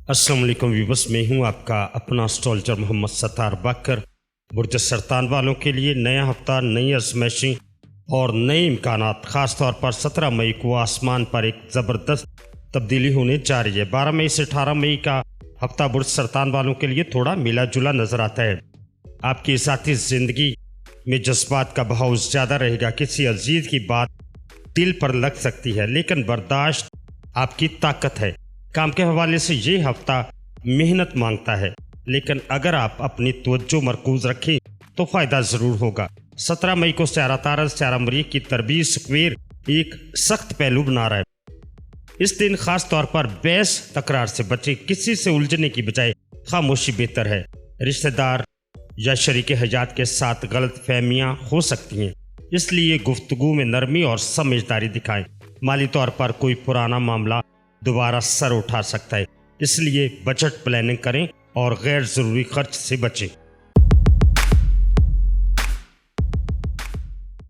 अस्सलाम वालेकुम व्यूअर्स, मैं हूं आपका अपना एस्ट्रोलॉजर मोहम्मद सत्तार बाकर। बुर्ज सरतान वालों के लिए नया हफ्ता, नई आजमाइशें और नए इम्कानात। ख़ास तौर पर 17 मई को आसमान पर एक ज़बरदस्त तब्दीली होने जा रही है। 12 मई से 18 मई का हफ्ता बुर्ज सरतान वालों के लिए थोड़ा मिला जुला नज़र आता है। आपकी ज़ाती ज़िंदगी में जज्बात का बहाव ज़्यादा रहेगा। किसी अजीज़ की बात दिल पर लग सकती है, लेकिन बर्दाश्त आपकी ताकत है। काम के हवाले से ये हफ्ता मेहनत मांगता है, लेकिन अगर आप अपनी तवज्जो मरकूज रखें तो फ़ायदा ज़रूर होगा। 17 मई को स्यारा तारा स्यारा मरीख की तरबीज स्क्वेयर एक सख्त पहलू बना रहा है। इस दिन खास तौर पर बहस तकरार से बचें। किसी से उलझने की बजाय खामोशी बेहतर है। रिश्तेदार या शरीक हयात के साथ गलत फहमियाँ हो सकती हैं, इसलिए गुफ्तगू में नरमी और समझदारी दिखाएं। माली तौर पर कोई पुराना मामला दोबारा सर उठा सकता है, इसलिए बजट प्लानिंग करें और गैर ज़रूरी खर्च से बचें।